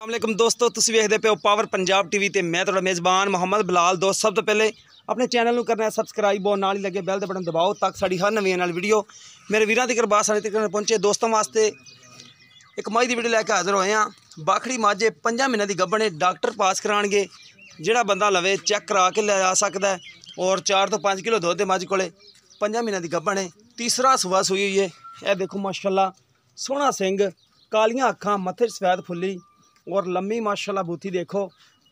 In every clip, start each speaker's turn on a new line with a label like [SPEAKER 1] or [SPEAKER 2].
[SPEAKER 1] अस्सलामुअलैकुम दोस्तों, तुसीं वेखदे पे हो पावर पंजाब टीवी ते मैं तुहाडा मेज़बान मोहम्मद बिलाल। दोस्त सब तो पहले अपने चैनल नूं करना है सबसक्राइब और नाल ही लगे बैल दे बटन दबाओ ताकि साडी हर नवीं आने वाली वीडियो मेरे वीरां तक बासानी तक पहुंचे। दोस्तों वास्ते एक मई की वीडियो लैके हाज़र होए हैं। बाखड़ी मझ 5 महीने की गब्बन है, डॉक्टर पास कराणगे। जिहड़ा बंदा लवे चैक करा के ले जा सकदा है और 4 तो 5 किलो दुध मझ कोले 5 महीने की गब्बन है। तीसरा सुबह सुई हुई है। यह देखो माशाल्लाह सोहना सिंग, कालियां अखां, मत्थे सफेद फुल्ली और लम्मी माशाल्लाह बूथी देखो।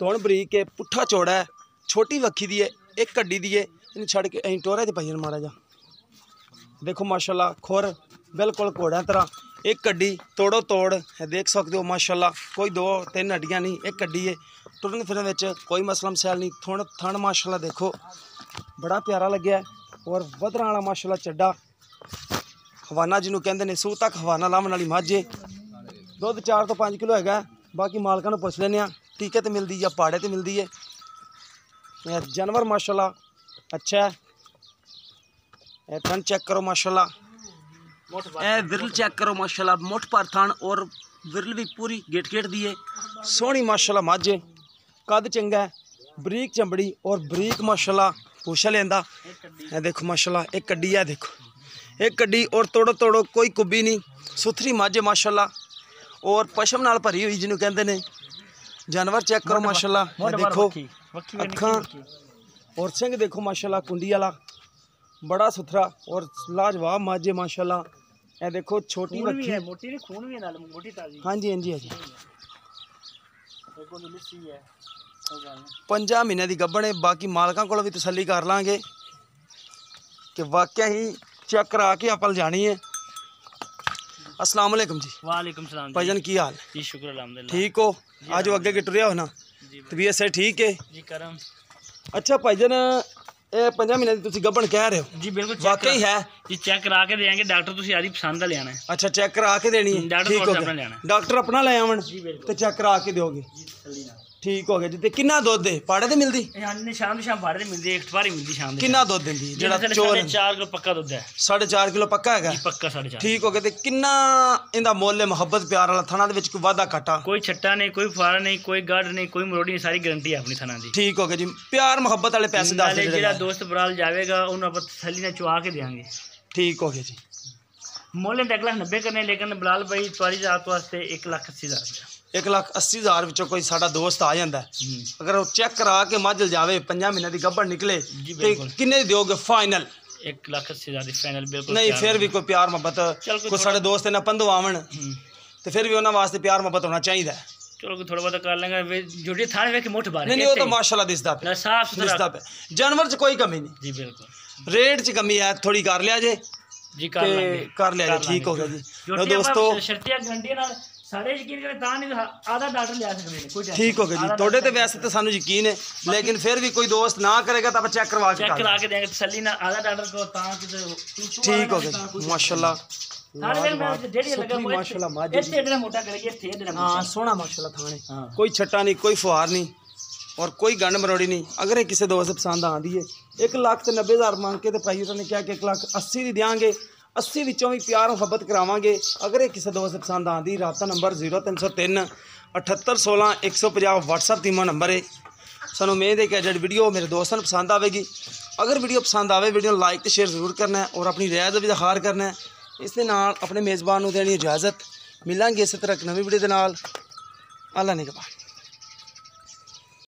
[SPEAKER 1] धुन बरीक है, पुट्ठा चौड़ा है, छोटी वक्खी दी है, एक कड्डी दी है। इन छड़ के अं टोरे ते पाइए माड़ा जा देखो माशाल्लाह खुर बिल्कुल घोड़ा तरह, एक कड्डी तोड़ो तोड़ है, देख सकते हो माशाल्लाह। कोई 2-3 हड्डियां नहीं, एक कड्डी है। टुरन फिरन विच कोई मसला मसैल नहीं। थण माशाल्लाह देखो बड़ा प्यारा लग्या है और वधरां वाला माशाल्लाह चड्डा हवाना जिन्हों कहते हैं, सूह तक हवाना लावन वाली मझ है। दुध 4 तो 5 किलो है। बाकी मालकां नूं पुछ लैने टीके ते मिलदी या पाड़े ते मिलदी है। जानवर माशाल्लाह अच्छा है। थन चेक करो माशाल्लाह, विरल चेक करो माशाल्लाह, मुठ पर थन और विरल भी पूरी गेट दी है। सोहनी माशाल्लाह मझ है, कद चंगा है, बरीक चमड़ी और बरीक माशाल्लाह पूछा लेंदा। देखो माशाल्लाह एक कड्डी है, देखो एक कड्डी और तोड़ो तोड़ो कोई कुब्बी नहीं, सुथरी मझ है माशाल्लाह और पशम नाल भरी हुई जिन्हों कहते हैं। जानवर चेक करो माशाल्लाह, देखो अखां और सिंह देखो माशाल्लाह, कुंडी वाला बड़ा सुथरा और लाजवाब मझ है माशाल्लाह। ये देखो छोटी वक्खी है, मोटी नहीं, खून भी है नाल, मोटी ताजी। हाँ जी हाँ जी हाँ जी। 5 महीने की गब्बन है। बाकी मालकां कोलों भी तसल्ली कर लांगे कि वाकई ही चेक करा के अपल जानी है। अस्सलाम वालेकुम जी।
[SPEAKER 2] वालेकुम सलाम
[SPEAKER 1] भाईजान की हाल
[SPEAKER 2] जी? शुक्र अल्हम्दुलिल्लाह।
[SPEAKER 1] ठीक हो? आज वो अगे टुरिया हो ना, तबीयत से ठीक है
[SPEAKER 2] जी? करम।
[SPEAKER 1] अच्छा भाईजान, ये 5 महीने की तुसीं गब्बन कह रहे हो
[SPEAKER 2] जी? बिल्कुल
[SPEAKER 1] वाकई है
[SPEAKER 2] जी, चेक करा के देंगे। डॉक्टर तुसीं आदी पसंद दा लेना है।
[SPEAKER 1] अच्छा चेक करा के देनी है, ठीक हो गया। डॉक्टर अपना ले आवन तो चेक करा के दोगे, ठीक हो गया जी। ते कितना दुध है? पाड़े ते मिलदी?
[SPEAKER 2] शाम पाड़े ते मिलदी, एक बारी मिलदी शाम।
[SPEAKER 1] कितना दुध दिंदी है? जेड़ा
[SPEAKER 2] 4.5 किलो पक्का दुध है।
[SPEAKER 1] 4.5 किलो पक्का है?
[SPEAKER 2] पक्का 4.5।
[SPEAKER 1] ठीक हो गया। ते कितना इंदा मोल है? मुहब्बत प्यार वाला थना दे विच कोई वादा घाटा?
[SPEAKER 2] कोई छट्टा नहीं, कोई फुआरा नहीं, कोई गढ़ नहीं, कोई मरोड़ी नहीं, सारी गारंटी है अपनी थना दी।
[SPEAKER 1] ठीक हो गया जी। प्यार मुहब्बत वाले पैसे दस दे,
[SPEAKER 2] जेड़ा दोस्त बराल जावेगा उन्हें आप तसल्ली ने चुआ के देंगे।
[SPEAKER 1] ठीक हो गया जी।
[SPEAKER 2] मोल 1,90,000 करने, लेकिन बिलाल भाई तुम्हारी जात वास्ते 1,80,000 रुपया।
[SPEAKER 1] 1,80,000 विचों कोई साडा दोस्त आ जाता है, अगर वो चेक करा के मझ जावे 5 महीने की गब्बन निकले तो किन्ने दोगे फाइनल?
[SPEAKER 2] 1,80,000 फाइनल बिल्कुल
[SPEAKER 1] नहीं, फिर भी कोई प्यार मोहब्बत, कोई साडे दोस्त ना पंधो आवन तो फिर भी उन्होंने वास्ते प्यार मोहब्बत होना चाहिए।
[SPEAKER 2] चलो थोड़ा बहुत कर लेंगे। जोड़ी थाने वे के मुठ बार
[SPEAKER 1] नहीं, वो तो माशाल्लाह दिसदा पे,
[SPEAKER 2] साफ सुथरा
[SPEAKER 1] पे। जानवर च कोई कमी नहीं
[SPEAKER 2] जी, बिल्कुल।
[SPEAKER 1] रेट च कमी है, थोड़ी कर लिया जे
[SPEAKER 2] जी, कर
[SPEAKER 1] लिया जे। ठीक हो गया जी। दोस्तों
[SPEAKER 2] शर्तिया गारंटी नाल सारे यकीन करे ता नहीं आधा डॉक्टर ले सकदे ने, कोई
[SPEAKER 1] ठीक हो गया जी। तोड़े ते वैसे तो सानू यकीन है, लेकिन फिर भी कोई दोस्त ना करेगा तो आप चेक करवा के
[SPEAKER 2] देंगे तसल्ली ना। आधा डॉक्टर को ता कि
[SPEAKER 1] ठीक हो गया माशाल्लाह।
[SPEAKER 2] माशाल्लाह मोटा करेगी हां, सोना माशाल्लाह थाने,
[SPEAKER 1] कोई छट्टा नहीं, कोई फुहार नहीं और कोई गंड मरोड़ी नहीं। अगर ये किसी दोस्त पसंद आती है 1,90,000 मांग के तो भाई उन्होंने क्या कि 1,80,000 दी देंगे। 80 विचों भी प्यार मुहब्बत करावांगे। अगर ये किसी दोस्त पसंद आती, राबता नंबर 0303 78 16 150 व्हाट्सअप तीमा नंबर है। सानू उम्मीद है कि जी वीडियो मेरे दोस्तों को पसंद आएगी। अगर वीडियो पसंद आए वीडियो लाइक तो शेयर जरूर करना है और अपनी राय का भी इज़हार करना है। इस दे नाल अपने मेज़बान को देनी इजाज़त। मिलांगे इस तरह एक नवी वीडियो के नाल। अल्लाह ने के बाद।